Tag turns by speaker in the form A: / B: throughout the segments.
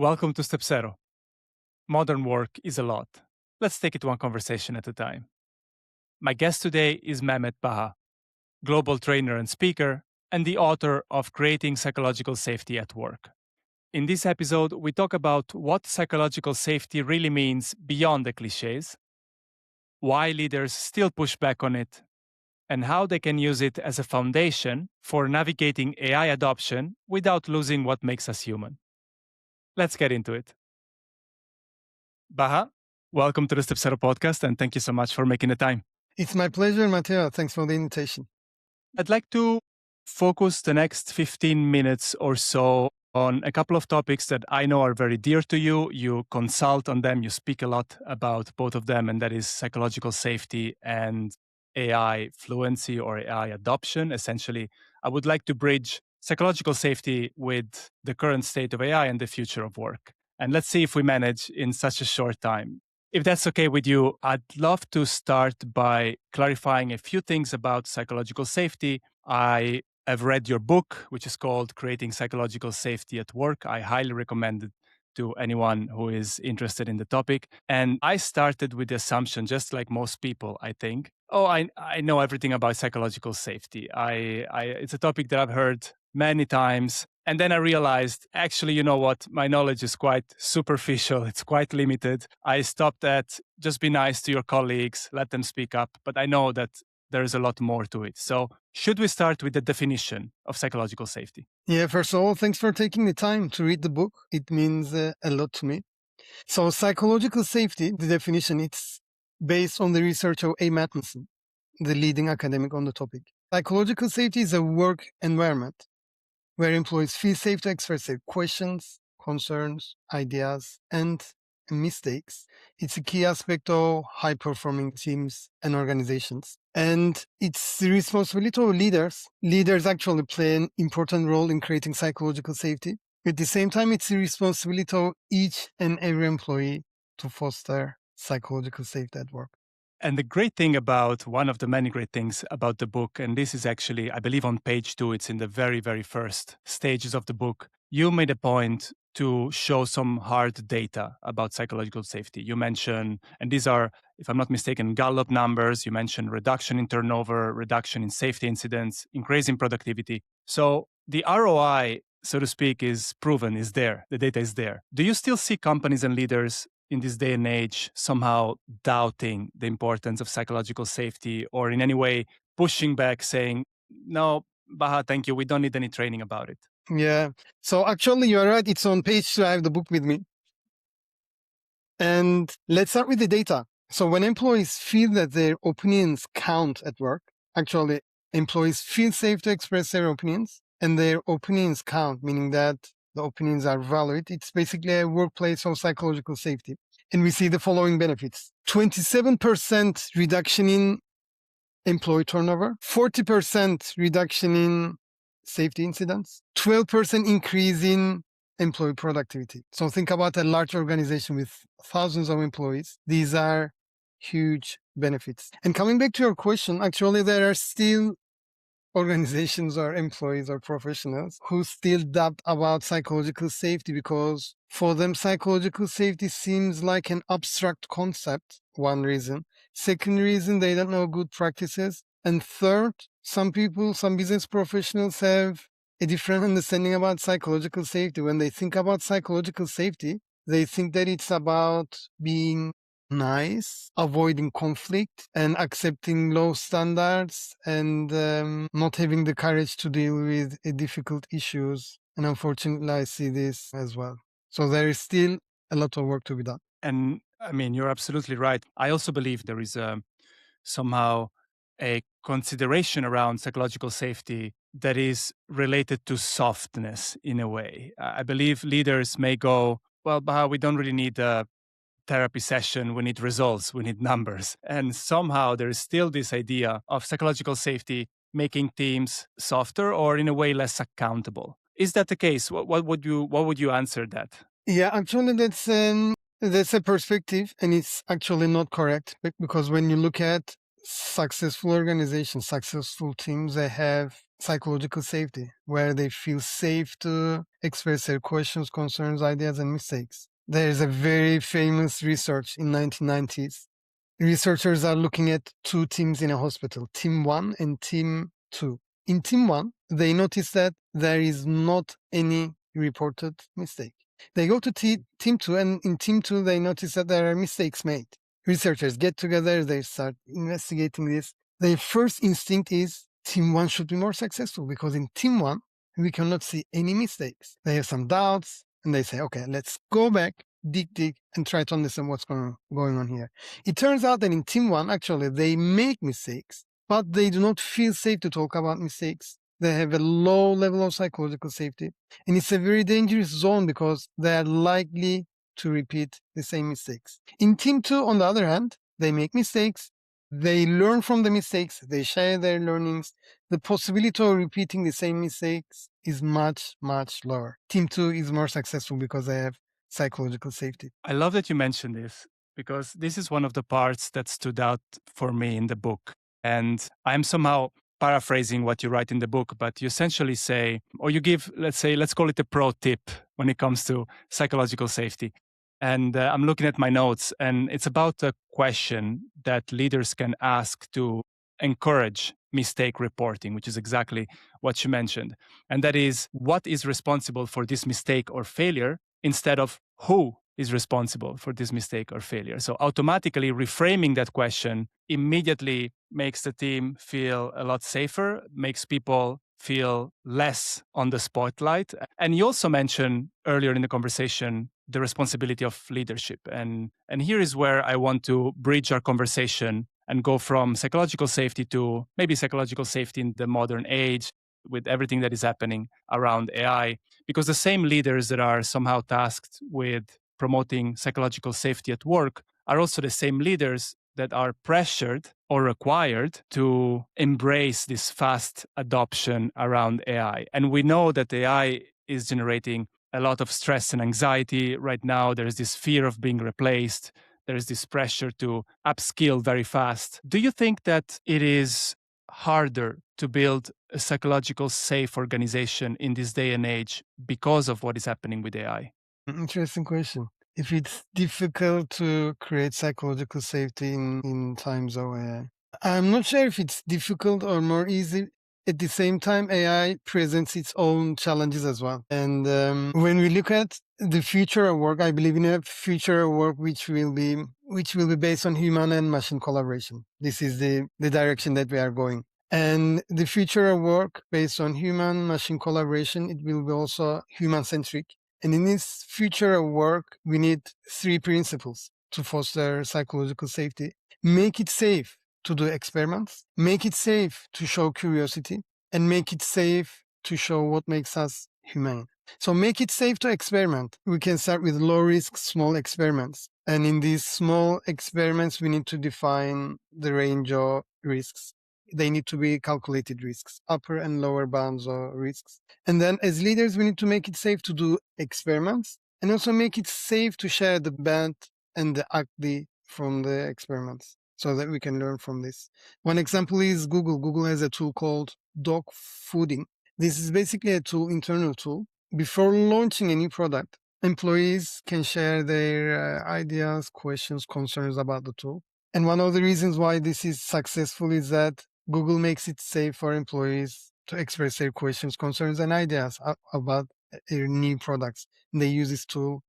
A: Welcome to Step Zero. Modern work is a lot. Let's take it one conversation at a time. My guest today is Mehmet Baha, global trainer and speaker, and the author of Creating Psychological Safety at Work. In this episode, we talk about what psychological safety really means beyond the cliches, why leaders still push back on it, and how they can use it as a foundation for navigating AI adoption without losing what makes us human. Let's get into it. Baha, welcome to the Step Zero podcast, and thank you so much for making the time.
B: It's my pleasure, Matteo. Thanks for the invitation.
A: I'd like to focus the next 15 minutes or so on a couple of topics that I know are very dear to you. You consult on them, you speak a lot about both of them, and that is psychological safety and AI fluency or AI adoption. Essentially, I would like to bridge psychological safety with the current state of AI and the future of work. And let's see if we manage in such a short time. If that's okay with you, I'd love to start by clarifying a few things about psychological safety. I have read your book, which is called Creating Psychological Safety at Work. I highly recommend it to anyone who is interested in the topic. And I started with the assumption, just like most people, I think, I know everything about psychological safety. It's a topic that I've heard many times. And then I realized, actually, you know what? My knowledge is quite superficial. It's quite limited. I stopped at just be nice to your colleagues, let them speak up. But I know that there is a lot more to it. So should we start with the definition of psychological safety?
B: Yeah, first of all, thanks for taking the time to read the book. It means a lot to me. So psychological safety, the definition, it's based on the research of A. Mattinson, the leading academic on the topic. Psychological safety is a work environment where employees feel safe to express their questions, concerns, ideas, and mistakes. It's a key aspect of high-performing teams and organizations. And it's the responsibility of leaders. Leaders actually play an important role in creating psychological safety. At the same time, it's the responsibility of each and every employee to foster psychological safety at work.
A: And the great thing about one of the many great things about the book, and this is actually, I believe, on page 2, it's in the very, very first stages of the book. You made a point to show some hard data about psychological safety. You mentioned, and these are, if I'm not mistaken, Gallup numbers. You mentioned reduction in turnover, reduction in safety incidents, increase in productivity. So the ROI, so to speak, is proven, is there. The data is there. Do you still see companies and leaders in this day and age somehow doubting the importance of psychological safety or in any way pushing back saying, no, Baha, thank you, we don't need any training about it?
B: Yeah. So actually, you're right. It's on page 2. I have the book with me. And let's start with the data. So when employees feel that their opinions count at work, actually, employees feel safe to express their opinions and their opinions count, meaning that the opinions are valued. It's basically a workplace of psychological safety. And we see the following benefits: 27% reduction in employee turnover, 40% reduction in safety incidents, 12% increase in employee productivity. So think about a large organization with thousands of employees. These are huge benefits. And coming back to your question, actually, there are still organizations or employees or professionals who still doubt about psychological safety because for them, psychological safety seems like an abstract concept, one reason. Second reason, they don't know good practices. And third, some people, some business professionals have a different understanding about psychological safety. When they think about psychological safety, they think that it's about being nice, avoiding conflict, and accepting low standards, and not having the courage to deal with difficult issues. And unfortunately, I see this as well. So there is still a lot of work to be done.
A: And I mean, you're absolutely right. I also believe there is somehow a consideration around psychological safety that is related to softness in a way. I believe leaders may go, well, Baha, we don't really need a therapy session, we need results, we need numbers. And somehow there is still this idea of psychological safety making teams softer or in a way less accountable. Is that the case? What would you answer that?
B: Yeah, actually, that's a perspective, and it's actually not correct because when you look at successful organizations, successful teams, they have psychological safety, where they feel safe to express their questions, concerns, ideas, and mistakes. There's a very famous research in 1990s. Researchers are looking at two teams in a hospital, team 1 and team 2. In team 1, they notice that there is not any reported mistake. They go to team 2, and in team 2, they notice that there are mistakes made. Researchers get together, they start investigating this. Their first instinct is team 1 should be more successful, because in team 1, we cannot see any mistakes. They have some doubts, and they say, okay, let's go back, dig, and try to understand what's going on here. It turns out that in team 1, actually, they make mistakes, but they do not feel safe to talk about mistakes. They have a low level of psychological safety. And it's a very dangerous zone because they are likely to repeat the same mistakes. In team 2, on the other hand, they make mistakes. They learn from the mistakes. They share their learnings. The possibility of repeating the same mistakes is much, much lower. Team 2 is more successful because they have psychological safety.
A: I love that you mentioned this because this is one of the parts that stood out for me in the book. And I'm somehow paraphrasing what you write in the book, but you essentially say, or you give, let's call it a pro tip when it comes to psychological safety. And I'm looking at my notes, and it's about a question that leaders can ask to encourage mistake reporting, which is exactly what you mentioned. And that is, what is responsible for this mistake or failure, instead of who is responsible for this mistake or failure. So automatically reframing that question immediately makes the team feel a lot safer, makes people feel less on the spotlight. And you also mentioned earlier in the conversation the responsibility of leadership. And here is where I want to bridge our conversation and go from psychological safety to maybe psychological safety in the modern age with everything that is happening around AI. Because the same leaders that are somehow tasked with promoting psychological safety at work are also the same leaders that are pressured or required to embrace this fast adoption around AI. And we know that AI is generating a lot of stress and anxiety right now. There's this fear of being replaced. There's this pressure to upskill very fast. Do you think that it is harder to build a psychological safe organization in this day and age because of what is happening with AI?
B: Interesting question. If it's difficult to create psychological safety in times of AI, I'm not sure if it's difficult or more easy. At the same time, AI presents its own challenges as well. And when we look at the future of work, I believe in a future of work which will be based on human and machine collaboration. This is the direction that we are going. And the future of work based on human machine collaboration, it will be also human centric. And in this future of work, we need 3 principles to foster psychological safety. Make it safe to do experiments, make it safe to show curiosity, and make it safe to show what makes us humane. So make it safe to experiment. We can start with low risk, small experiments. And in these small experiments, we need to define the range of risks. They need to be calculated risks, upper and lower bounds of risks. And then as leaders, we need to make it safe to do experiments and also make it safe to share the bad and the ugly from the experiments so that we can learn from this. One example is Google. Google has a tool called dog fooding. This is basically a tool, internal tool. Before launching a new product, employees can share their ideas, questions, concerns about the tool. And one of the reasons why this is successful is that Google makes it safe for employees to express their questions, concerns, and ideas about their new products. And they use this tool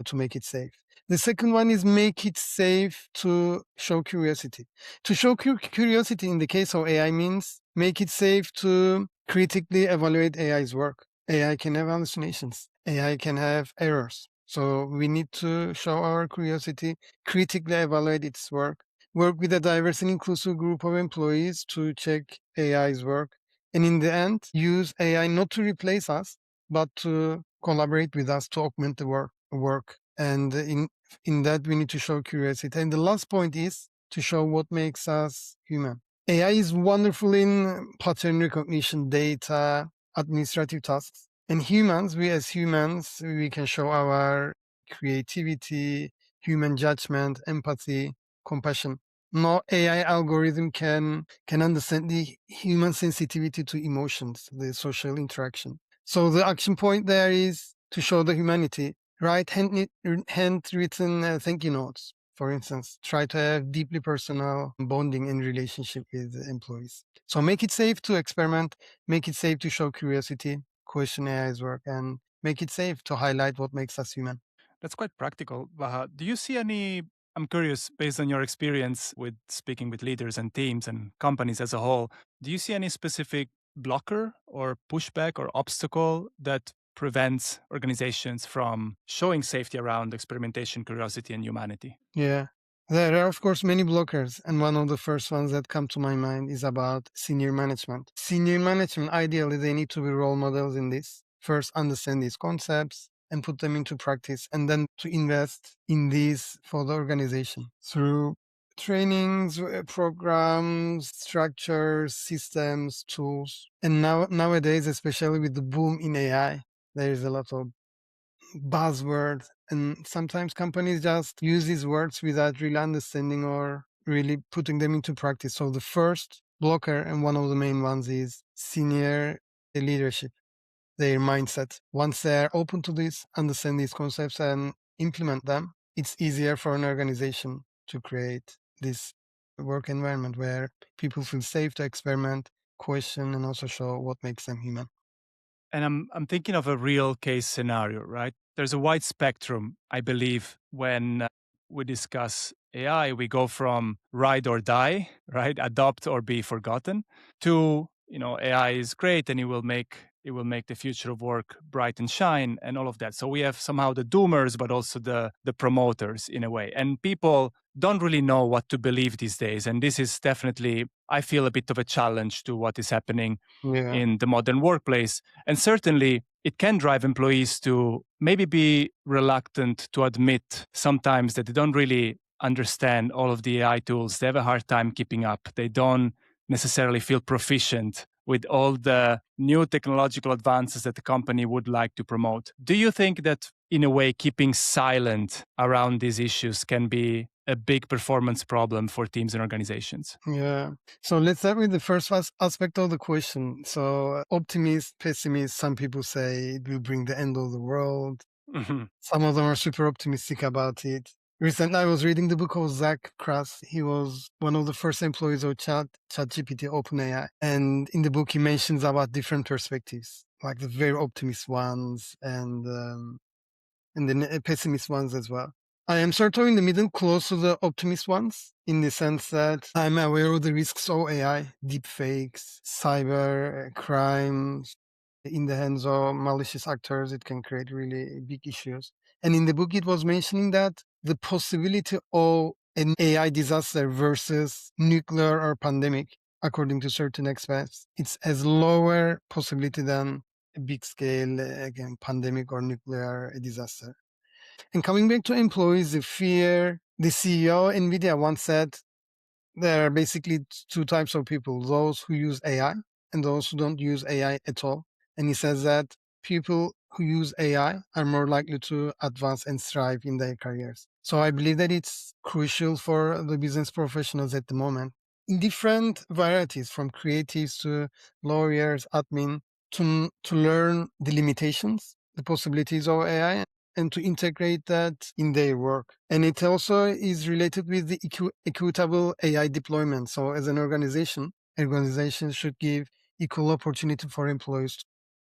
B: to make it safe. The second one is make it safe to show curiosity. To show curiosity in the case of AI means make it safe to critically evaluate AI's work. AI can have hallucinations. AI can have errors. So we need to show our curiosity, critically evaluate its work with a diverse and inclusive group of employees to check AI's work. And in the end, use AI not to replace us, but to collaborate with us to augment the work. And in that, we need to show curiosity. And the last point is to show what makes us human. AI is wonderful in pattern recognition, data, administrative tasks. And we as humans, we can show our creativity, human judgment, empathy, compassion. No AI algorithm can understand the human sensitivity to emotions, the social interaction. So the action point there is to show the humanity. Write handwritten thank you notes, for instance. Try to have deeply personal bonding and relationship with the employees. So make it safe to experiment, make it safe to show curiosity, question AI's work, and make it safe to highlight what makes us human.
A: That's quite practical, Baha. Do you see any? I'm curious, based on your experience with speaking with leaders and teams and companies as a whole, do you see any specific blocker or pushback or obstacle that prevents organizations from showing safety around experimentation, curiosity, and humanity?
B: Yeah. There are, of course, many blockers, and one of the first ones that come to my mind is about senior management. Senior management, ideally, they need to be role models in this. First, understand these concepts and put them into practice, and then to invest in these for the organization through trainings, programs, structures, systems, tools. And nowadays, especially with the boom in AI, there is a lot of buzzwords, and sometimes companies just use these words without really understanding or really putting them into practice. So the first blocker, and one of the main ones, is senior leadership, their mindset. Once they're open to this, understand these concepts and implement them, it's easier for an organization to create this work environment where people feel safe to experiment, question, and also show what makes them human.
A: And I'm thinking of a real case scenario, right? There's a wide spectrum, I believe, when we discuss AI. We go from ride or die, right? Adopt or be forgotten, to AI is great and it will make the future of work bright and shine and all of that. So we have somehow the doomers, but also the promoters in a way. And people don't really know what to believe these days. And this is definitely, I feel, a bit of a challenge to what is happening
B: Yeah.
A: in the modern workplace. And certainly, it can drive employees to maybe be reluctant to admit sometimes that they don't really understand all of the AI tools. They have a hard time keeping up. They don't necessarily feel proficient with all the new technological advances that the company would like to promote. Do you think that, in a way, keeping silent around these issues can be a big performance problem for teams and organizations?
B: Yeah. So let's start with the first aspect of the question. So, optimist, pessimist, some people say it will bring the end of the world.
A: Mhm.
B: Some of them are super optimistic about it. Recently, I was reading the book of Zach Kras. He was one of the first employees of ChatGPT OpenAI. And in the book, he mentions about different perspectives, like the very optimist ones and the pessimist ones as well. I am sort of in the middle, close to the optimist ones, in the sense that I'm aware of the risks of AI, deepfakes, cyber crimes. In the hands of malicious actors, it can create really big issues. And in the book, it was mentioning that the possibility of an AI disaster versus nuclear or pandemic, according to certain experts, it's as lower possibility than a big scale, again, pandemic or nuclear disaster. And coming back to employees, the fear, the CEO, NVIDIA once said there are basically two types of people, those who use AI and those who don't use AI at all. And he says that people who use AI are more likely to advance and thrive in their careers. So I believe that it's crucial for the business professionals at the moment in different varieties, from creatives to lawyers, admin, to learn the limitations, the possibilities of AI, and to integrate that in their work. And it also is related with the equitable AI deployment. So as an organization, organizations should give equal opportunity for employees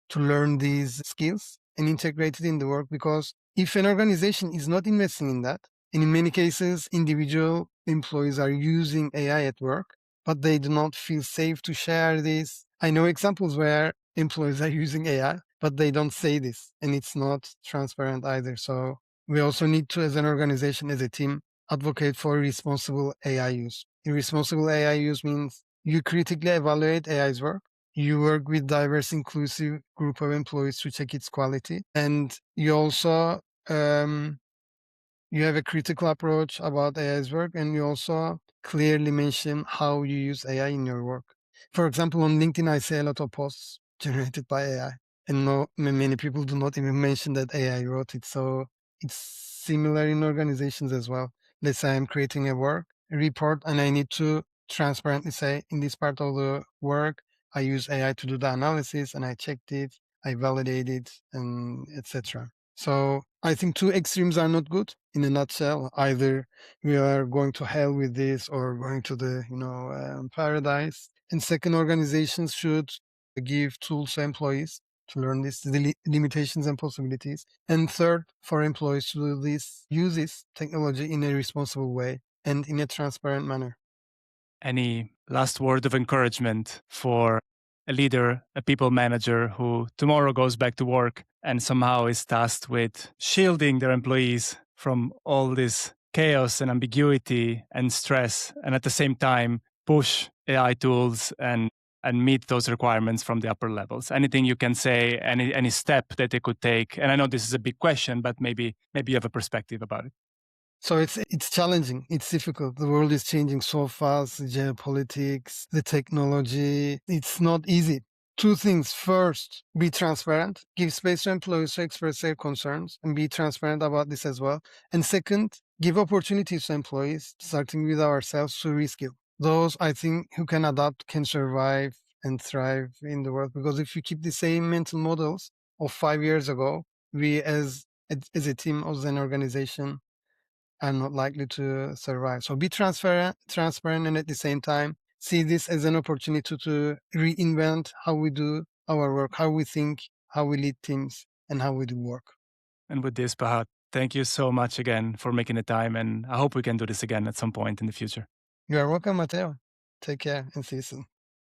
B: to learn these skills and integrate it in the work, because if an organization is not investing in that, and in many cases individual employees are using AI at work, but they do not feel safe to share this. I know examples where employees are using AI, but they don't say this, and it's not transparent either. So we also need to, as an organization, as a team, advocate for responsible AI use. Irresponsible AI use means you critically evaluate AI's work, you work with diverse, inclusive group of employees to check its quality, and you also you have a critical approach about AI's work, and you also clearly mention how you use AI in your work. For example, on LinkedIn, I see a lot of posts generated by AI, and many people do not even mention that AI wrote it. So it's similar in organizations as well. Let's say I'm creating a work, report and I need to transparently say, in this part of the work, I use AI to do the analysis and I checked it, I validated, and etc. So I think two extremes are not good in a nutshell. Either we are going to hell with this or going to the paradise. And second, organizations should give tools to employees to learn this, the limitations and possibilities. And third, for employees to do this, use this technology in a responsible way and in a transparent manner.
A: Any last word of encouragement for a leader, a people manager who tomorrow goes back to work and somehow is tasked with shielding their employees from all this chaos and ambiguity and stress, and at the same time push AI tools and meet those requirements from the upper levels? Anything you can say, any step that they could take? And I know this is a big question, but maybe you have a perspective about it.
B: So it's challenging. It's difficult. The world is changing so fast. The geopolitics, the technology. It's not easy. Two things. First, be transparent. Give space to employees to express their concerns and be transparent about this as well. And second, give opportunities to employees, starting with ourselves, to reskill. Those, I think, who can adapt can survive and thrive in the world. Because if you keep the same mental models of 5 years ago, we as a team, as an organization, are not likely to survive. So be transparent, and at the same time, see this as an opportunity to reinvent how we do our work, how we think, how we lead teams, and how we do work.
A: And with this, Bahat, thank you so much again for making the time. And I hope we can do this again at some point in the future.
B: You are welcome, Matteo. Take care and see you soon.